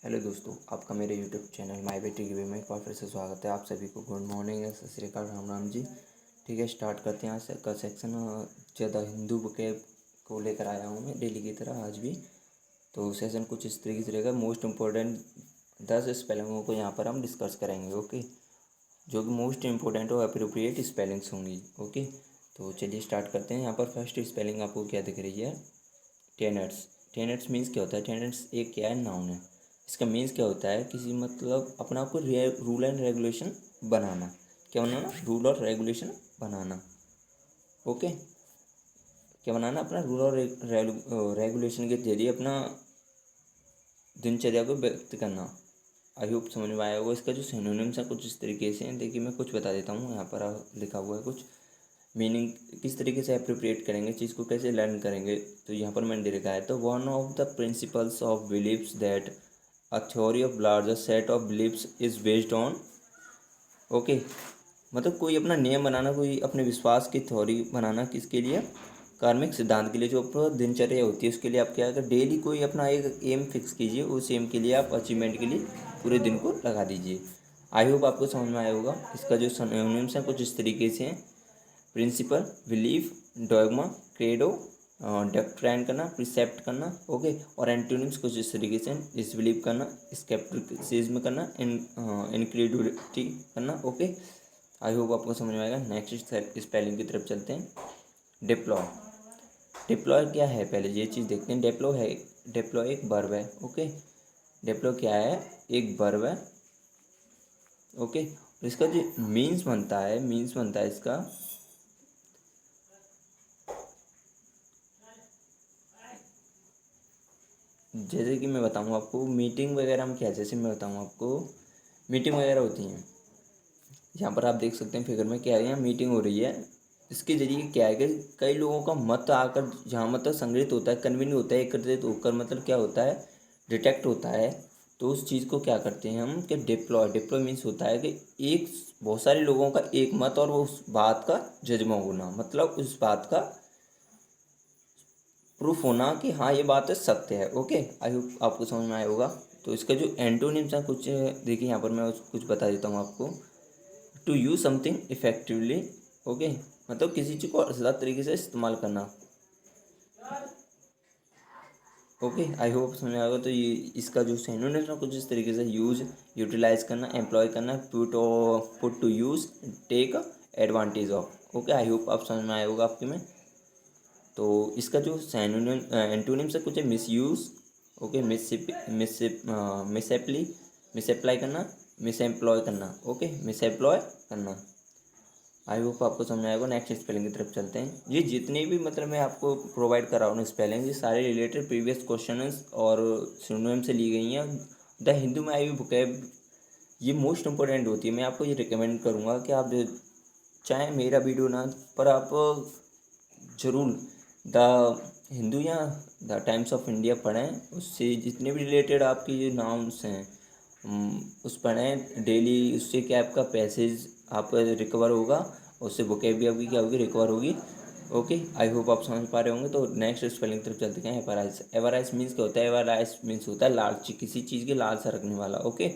Hello दोस्तों, आपका मेरे यूट्यूब चैनल माय बेटी टीवी में एक बार फिर से स्वागत है। आप सभी को गुड मॉर्निंग, सत श्री अकाल, राम राम जी। ठीक है, स्टार्ट करते हैं। आज का सेक्शन ज़्यादा हिंदू बुकेब को लेकर आया हूँ मैं डेली की तरह आज भी। तो सेशन कुछ इस तरीके से रहेगा। मोस्ट इम्पोर्टेंट 10 स्पेलिंगों को यहाँ पर हम डिस्कस करेंगे। ओके, जो कि मोस्ट इम्पोर्टेंट और अप्रोप्रिएट स्पेलिंग्स होंगी। ओके, तो चलिए स्टार्ट करते हैं। यहाँ पर फर्स्ट स्पेलिंग आपको क्या दिख रही है? टेनर्स। टेनर्स मीन्स क्या होता है? टेनर्स एक क्या है? नाउन है। इसका मीन्स क्या होता है? किसी मतलब अपना आपको रूल एंड रेगुलेशन बनाना। क्या बनाना? रूल और रेगुलेशन बनाना। ओके, क्या बनाना? अपना रूल और रेगुलेशन के जरिए अपना दिनचर्या को व्यक्त करना। आई होप समझ में आया होगा। इसका जो सिनोनिम्स है कुछ इस तरीके से हैं। देखिए मैं कुछ बता देता हूँ। यहाँ पर लिखा हुआ है कुछ मीनिंग किस तरीके से अप्रोप्रिएट करेंगे, चीज़ को कैसे लर्न करेंगे। तो यहाँ पर मैंने दे रखा है। तो one of the principles of beliefs that a theory of larger set of beliefs is based on. Okay, मतलब कोई अपना नियम बनाना, कोई अपने विश्वास की थ्योरी बनाना, किसके लिए? कार्मिक सिद्धांत के लिए। जो आपको दिनचर्या होती है उसके लिए आप क्या अगर डेली कोई अपना एक एम फिक्स कीजिए, उस एम के लिए आप अचीवमेंट के लिए पूरे दिन को लगा दीजिए। आई होप आपको समझ में आया होगा। इसका जो सिनोनिम्स है कुछ इस तरीके से हैं। Principle, belief, dogma, credo, doctrine करना, प्रिसेप्ट करना। ओके, और एंटोनिम्स कुछ इस तरीके से डिसबिलीव करना, स्केप्टिसिज्म करना, इनक्रेडुलिटी करना। ओके, आई होप आपको समझ में आएगा। नेक्स्ट स्पेलिंग की तरफ चलते हैं। डिप्लॉय। डिप्लॉय क्या है पहले ये चीज़ देखते हैं। डिप्लॉय एक वर्ब है। ओके, डिप्लॉय क्या है? एक वर्ब है। ओके, और इसका जो मीन्स बनता है इसका जैसे कि मैं बताऊँ आपको मीटिंग वगैरह में क्या, जैसे मैं बताऊँ आपको मीटिंग वगैरह होती हैं। यहाँ पर आप देख सकते हैं फिगर में क्या है, यहाँ मीटिंग हो रही है। इसके जरिए क्या है कि कई लोगों का मत आकर जहाँ मतलब संग्रहित होता है, कन्वीन होता है, एकत्रित होकर मतलब क्या होता है, डिटेक्ट होता है। तो उस चीज़ को क्या करते हैं हम कि डिप्लॉय मीन्स होता है कि एक बहुत सारे लोगों का एक मत और वो उस बात का जजमा होना, मतलब उस बात का प्रूफ होना कि हाँ ये बात सत्य है। ओके, आई होप आपको समझ में आया होगा। तो इसका जो एंटोनिम्स है कुछ देखिए, यहाँ पर मैं कुछ बता देता हूँ आपको। To use something effectively. Okay, मतलब किसी चीज़ को असरदार तरीके से इस्तेमाल करना। ओके, आई होप समझ में आएगा। तो ये इसका जो सिनोनिम्स है कुछ इस तरीके से यूज, यूटिलाइज करना, एम्प्लॉय करना, put to use, take advantage of. Okay, I hope आप समझ में आया होगा आपके में। तो इसका जो सैनोनिम एंटोनिम्स है कुछ है मिसयूज। ओके, मिसएप्ली, मिसअप्लाई करना, मिसएम्प्लॉय करना। ओके, मिसएम्प्लॉय करना। आई होप आपको समझ में आएगा। नेक्स्ट स्पेलिंग की तरफ चलते हैं। ये जितने भी मतलब मैं आपको प्रोवाइड कर रहा हूँ स्पेलिंग, ये सारे रिलेटेड प्रीवियस क्वेश्चन और सिनोनिम से ली गई हैं। द हिंदू में आई हुई बुक ये मोस्ट इंपॉर्टेंट होती है। मैं आपको ये रिकमेंड करूँगा कि आप चाहे मेरा वीडियो ना, पर आप जरूर द हिंदू या द टाइम्स ऑफ इंडिया पढ़ें। उससे जितने भी रिलेटेड आपकी जो नाउन्स हैं उस पढ़ें डेली। उससे क्या आपका पैसेज आपका रिकवर होगा, उससे बुकेब भी आपकी क्या होगी, रिकवर होगी। ओके, आई होप आप समझ पा रहे होंगे। तो नेक्स्ट स्पेलिंग तरफ चलते हैं। एवराइज। एवराइज मीन्स क्या होता है? एवराइज मीन्स होता है लालची, किसी चीज़ की लालसा रखने वाला। ओके,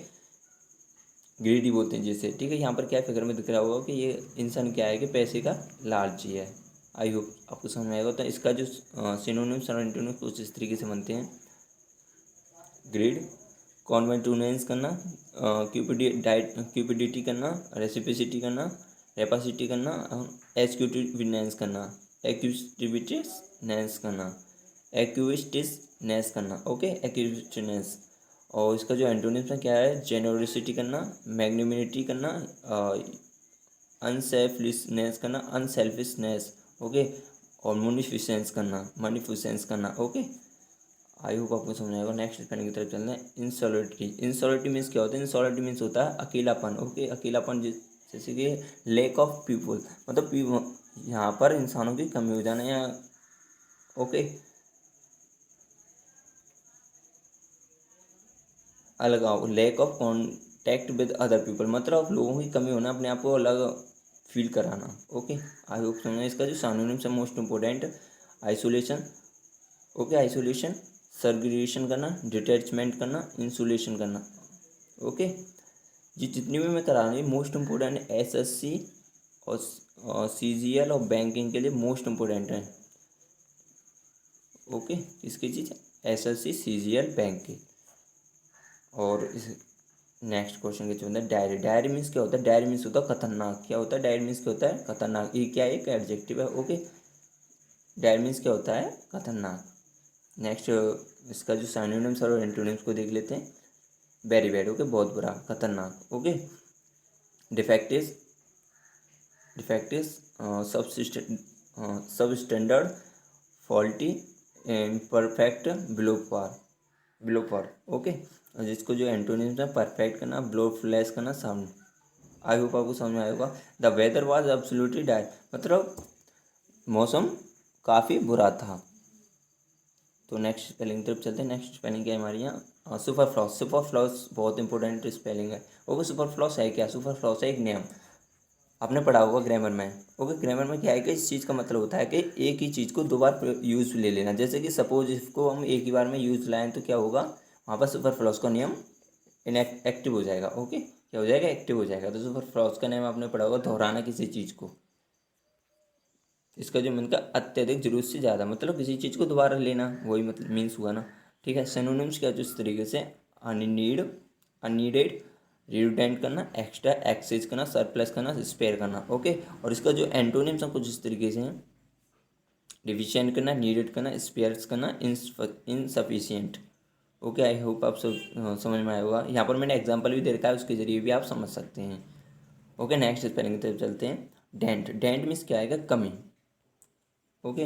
ग्रीडी बोलते हैं जैसे। ठीक है, यहाँ पर क्या फिगर में दिख रहा होगा कि ये इंसान क्या है कि पैसे का लालची है। आई होप आपको समझ में आएगा। तो इसका जो सिनोनिम्स और एंटोनिम्स कुछ इस तरीके से बनते हैं। ग्रीड, कॉन्वेंटूनेंस करना, क्यूपिडिटी करना, रेसिपिसिटी करना, रेपासिटी करना, एक्यूटिवनेस करना, एक्यूटिविटीनेस करना, एक्यूस्टिसनेस करना। ओके, एक्यूस्टिनेस। और इसका जो एंटोनिम्स है क्या है? जेनरसिटी करना, मैग्निमिनिटी करना, अनसेल्फिशनेस करना, अनसेल्फिशनेस। ओके, और मुनिफिसेंस करना, मनीफिसेंस करना। ओके, आई होप आपको समझ आएगा। नेक्स्ट स्पेलिंग की तरफ चलना है। इंसोलिटरी। इंसोलिटरी मीन्स क्या होता है? इंसोलिटरी मीन्स होता है अकेलापन। ओके, अकेलापन जैसे कि लैक ऑफ पीपल, मतलब यहाँ पर इंसानों की कमी हो जाना या ओके अलगाव, lack of contact with other people, मतलब लोगों की कमी होना, अपने आप को अलग फील कराना। ओके, आई होप समझना। इसका जो सिनोनिम्स है most important, isolation. Okay, isolation, segregation करना, डिटैचमेंट करना, इंसुलेशन करना। ओके, ये जितनी भी मैं करा रहा हूँ मोस्ट इम्पोर्टेंट है, एसएससी और सीजीएल और बैंकिंग के लिए मोस्ट इम्पोर्टेंट है। ओके, इसकी चीज़ एसएससी सीजीएल बैंक की। और इस नेक्स्ट क्वेश्चन के होता है डायरी। डायरी मीन्स क्या होता है? डायरी मीन्स होता है खतरनाक। क्या होता है? डायरी मीन्स क्या होता है? खतरनाक। ये क्या है? एक एडजेक्टिव है। ओके, डायरी मीन्स क्या होता है? खतरनाक। नेक्स्ट इसका जो सिनोनिम्स और एंटोनिम्स को देख लेते हैं। वेरी बैड, ओके, बहुत बुरा, खतरनाक। Okay, defective, sub standard, faulty, perfect, below par. Okay, और जिसको जो एंटोनिम्स है, परफेक्ट करना, ब्लो फ्लैश करना, साउंड। आई होप आपको समझ में आएगा। The weather was absolutely dire, मतलब मौसम काफ़ी बुरा था। तो नेक्स्ट स्पेलिंग तरफ चलते हैं। नेक्स्ट स्पेलिंग क्या है हमारी यहाँ? सुपरफ्लॉस। सुपरफ्लॉस बहुत इंपॉर्टेंट स्पेलिंग है। ओके, सुपरफ्लॉस है क्या? सुपरफ्लॉस है एक नियम, आपने पढ़ा होगा ग्रामर में। ओके, ग्रामर में क्या है कि इस चीज़ का मतलब होता है कि एक ही चीज़ को दो बार यूज़ ले लेना। जैसे कि सपोज इसको हम एक ही बार में यूज़ लाएँ तो क्या होगा, वहाँ पर सुपरफ्लॉस का नियम एक्टिव हो जाएगा। ओके, क्या हो जाएगा? एक्टिव हो जाएगा। तो सुपरफ्लॉस का नियम आपने पढ़ा होगा, दोहराना किसी चीज़ को। इसका जो मीन का अत्यधिक जरूरत से ज़्यादा, मतलब किसी चीज़ को दोबारा लेना, वही मतलब मीन्स हुआ ना। ठीक है, सिनोनिम्स क्या जो इस तरीके से अननीड, अननीडेड, रिडंडेंट करना, एक्स्ट्रा, एक्सेस करना, सरप्लस करना, स्पेयर करना। ओके, और इसका जो एंटोनिम्स हैं कुछ इस तरीके से हैं। डिफिशिएंट करना, नीडेड करना, स्पेयर्स करना, इनसफिशिएंट। ओके, आई होप आप सब समझ में आया होगा। यहाँ पर मैंने एग्जांपल भी दे रखा है, उसके जरिए भी आप समझ सकते हैं। ओके, नेक्स्ट स्पेलिंग की तरफ चलते हैं। डेंट। डेंट मीन्स क्या आएगा? कमी। ओके,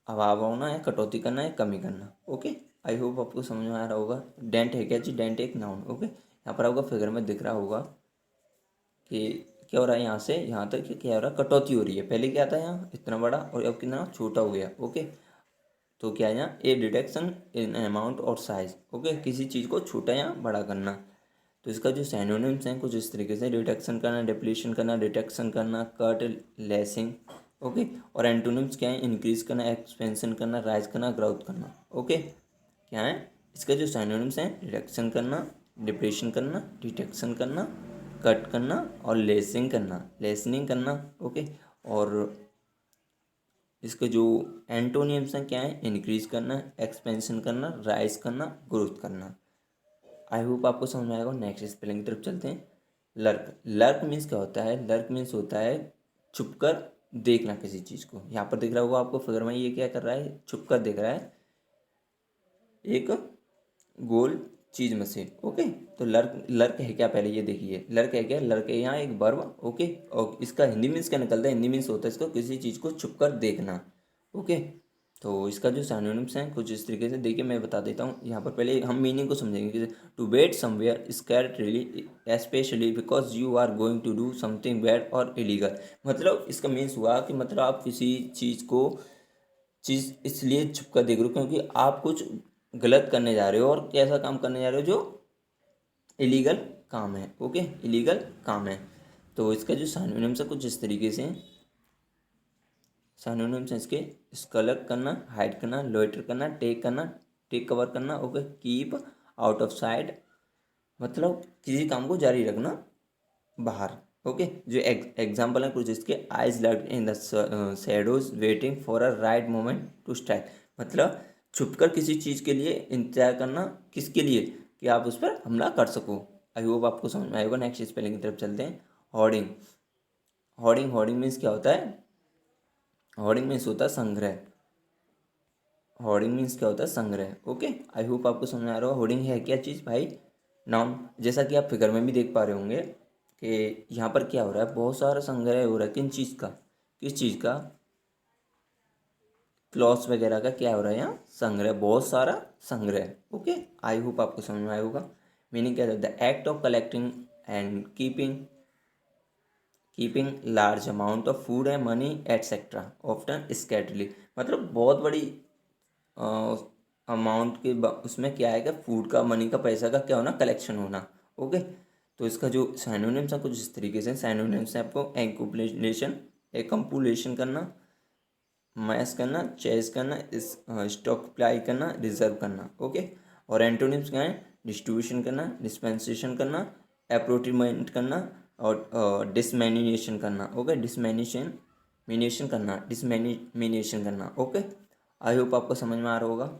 अभाव होना है, कटौती करना है, कमी करना। ओके, आई होप आपको समझ में आ रहा होगा। डेंट है क्या जी? डेंट एक नाउन। ओके, यहाँ पर आपको फिगर में दिख रहा होगा कि क्या हो रहा है, यहाँ से यहाँ तक क्या हो रहा है? कटौती हो रही है। पहले क्या था यहाँ इतना बड़ा और अब कितना छोटा हो गया। ओके, तो क्या है यहाँ? ए डिडक्शन इन अमाउंट और साइज। ओके, किसी चीज़ को छोटा या बड़ा करना। तो इसका जो सिनोनिम्स हैं कुछ इस तरीके से, रिडक्शन करना, डिप्लीशन करना, डिटेक्शन करना, कट, लेसिंग। ओके, और एंटोनिम्स क्या है? इंक्रीज करना, एक्सपेंशन करना, राइज करना, ग्रोथ करना। ओके, क्या है इसका जो सिनोनिम्स हैं? रिडक्शन करना, डिप्रेशन करना, डिटेक्शन करना, कट करना और लेसिंग करना, लेसनिंग करना। ओके, और इसके जो एंटोनिम्स हैं क्या है? इंक्रीज करना, एक्सपेंशन करना, राइज करना, ग्रोथ करना। आई होप आपको समझ में आएगा। नेक्स्ट स्पेलिंग की तरफ चलते हैं। लर्क। लर्क मीन्स क्या होता है? लर्क मीन्स होता है छुप कर देखना किसी चीज़ को। यहाँ पर दिख रहा होगा आपको फिगर में, ये क्या कर रहा है? छुप कर देख रहा है एक गोल चीज में से। ओके, तो लर्क, लर्क है क्या? पहले ये देखिए, लर्क है क्या? लर्क है यहाँ एक वर्ब। ओके, और इसका हिंदी मीन्स क्या निकलता है? हिंदी मीन्स होता है इसको किसी चीज़ को छुप कर देखना। ओके, तो इसका जो सिनोनिम्स हैं कुछ इस तरीके से, देखिए मैं बता देता हूँ। यहाँ पर पहले हम मीनिंग को समझेंगे कि to wait somewhere secretly, especially because you are going to do something bad और इलीगल। मतलब इसका मीन्स हुआ कि मतलब आप किसी चीज़ इसलिए छुप कर देख रहे हो क्योंकि आप कुछ गलत करने जा रहे हो, और कैसा काम करने जा रहे हो जो इलीगल काम है। ओके, इलीगल काम है। तो इसका जो सिनोनिम्स है कुछ इस तरीके से, सिनोनिम्स हैं इसके: स्कलक करना, हाइड करना, लोइटर करना, टेक करना, टेक कवर करना। Okay, keep out of side, मतलब किसी काम को जारी रखना बाहर। ओके, जो एग्जाम्पल है कुछ इसके: eyes lurked in the shadows waiting for a right moment to strike. मतलब छुपकर किसी चीज़ के लिए इंतजार करना, किसके लिए? कि आप उस पर हमला कर सको। आई होप आपको समझ में आएगा। नेक्स्ट स्पेलिंग की तरफ चलते हैं। होर्डिंग। होर्डिंग, होर्डिंग मीन्स क्या होता है? होर्डिंग मीन्स होता है संग्रह। होर्डिंग मीन्स क्या होता है? संग्रह। ओके, आई होप आपको समझ में आ रहा हो। होर्डिंग है क्या चीज़ भाई? नाउन। जैसा कि आप फिगर में भी देख पा रहे होंगे कि यहाँ पर क्या हो रहा है? बहुत सारा संग्रह हो रहा है। किन चीज़ का? किस चीज़ का? क्लॉथ्स वगैरह का क्या हो रहा है यहाँ? संग्रह, बहुत सारा संग्रह। ओके, आई होप आपको समझ में आया होगा। मीनिंग क्या है? The act of collecting and keeping large amount of food and money etcetera often secretly. मतलब बहुत बड़ी अमाउंट के उसमें क्या आएगा? फूड का, मनी का, पैसा का क्या होना? कलेक्शन होना। ओके, तो इसका जो सिनोनिम्स है कुछ इस तरीके से। सिनोनिम्स है आपको: एक्यूमुलेशन, एकम्पुलेशन करना, मैच करना, चेस करना, इस स्टॉक अप्लाई करना, रिजर्व करना। ओके, और एंटोनिम्स क्या है? डिस्ट्रीब्यूशन करना, डिस्पेंसेशन करना, अप्रोप्रिएट करना और डिसमेनिनेशन करना। ओके, डिसमेनिनेशन करना, डिसमेनिनेशन करना। ओके, आई होप आपको समझ में आ रहा होगा।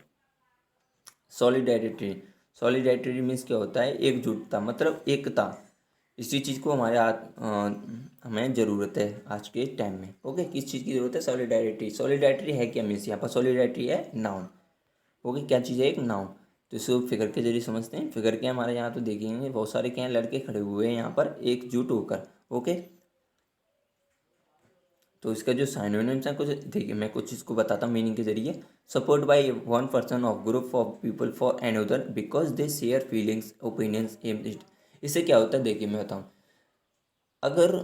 सॉलिडेरिटी, सॉलिडेरिटी मीन्स क्या होता है? एकजुटता, मतलब एकता। इसी चीज़ को हमें ज़रूरत है आज के टाइम में। ओके, किस चीज़ की ज़रूरत है? सॉलिडेरिटी। सॉलिडेरिटी है क्या? मीन्स यहाँ पर सॉलिडेरिटी है नाउन। ओके, क्या चीज़ है? एक नाउन। तो इसको फिगर के जरिए समझते हैं। फिगर के हमारे यहाँ तो देखेंगे बहुत सारे क्या हैं, लड़के खड़े हुए हैं यहाँ पर एकजुट होकर। ओके, तो इसका जो साइनोनिम्स है कुछ देखिए, मैं कुछ इसको बताता हूँ मीनिंग के जरिए। Support by one person of group of people for another because they share feelings, opinions. इससे क्या होता है? देखिए मैं बताऊँ, अगर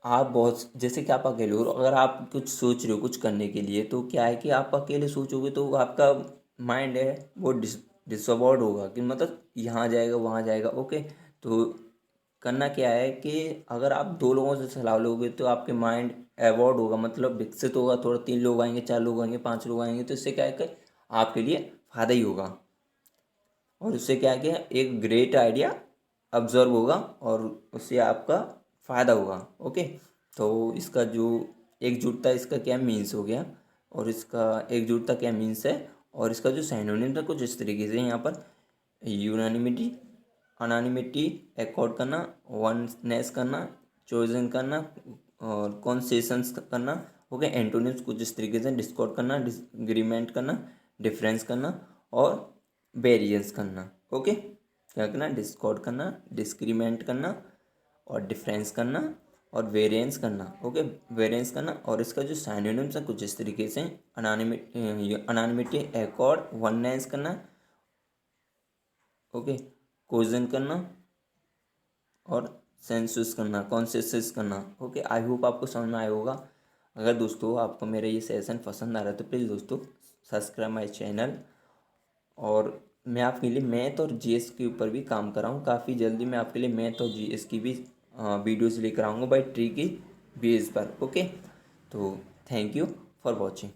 आप बहुत, जैसे कि आप अकेले हो, अगर आप कुछ सोच रहे हो कुछ करने के लिए, तो क्या है कि आप अकेले सोचोगे तो आपका माइंड है वो डिसअबॉर्ड होगा, कि मतलब यहाँ जाएगा वहाँ जाएगा। ओके, तो करना क्या है कि अगर आप दो लोगों से सलाह लोगे तो आपके माइंड अवॉर्ड होगा, मतलब विकसित होगा थोड़ा। 3 लोग आएंगे, 4 लोग आएंगे, 5 लोग आएंगे, तो इससे क्या है कि आपके लिए फ़ायदा ही होगा। और उससे क्या है कि एक ग्रेट आइडिया ऑब्जर्व होगा और उससे आपका फ़ायदा होगा। ओके, तो इसका जो एकजुटता, इसका क्या मीन्स हो गया, और इसका एकजुटता क्या मीन्स है, और इसका जो साइनोनिम था कुछ इस तरीके से यहाँ पर। यूनानिमिटी, अनानिमिटी, एकॉर्ड करना, वननेस करना, चॉइसन करना और कॉन्सेशंस करना। ओके, एंटोनिम्स कुछ इस तरीके से। डिस्कॉर्ड करना, डिसग्रीमेंट करना, डिफरेंस करना और वेरिएंस करना। ओके, क्या करना? डिस्कॉर्ड करना, डिस्क्रीमेंट करना और डिफरेंस करना और वेरिएंस करना। ओके, वेरिएंस करना। और इसका जो साइनोनिम्स है कुछ इस तरीके से। अनानिमिटी, एकॉर्ड, वननेस करना। ओके, कोजन करना और सेंसस करना, कॉन्सेंसस करना। ओके, आई होप आपको समझ में आया होगा। अगर दोस्तों आपको मेरा ये सेशन पसंद आ रहा है तो प्लीज़ दोस्तों सब्सक्राइब माय चैनल। और मैं आपके लिए मैथ और जीएस के ऊपर भी काम कर रहा हूँ। काफ़ी जल्दी मैं आपके लिए मैथ और जीएस की भी वीडियोज़ लेकर आऊँगा बाई ट्री की बेस पर। ओके, तो थैंक यू फॉर वॉचिंग।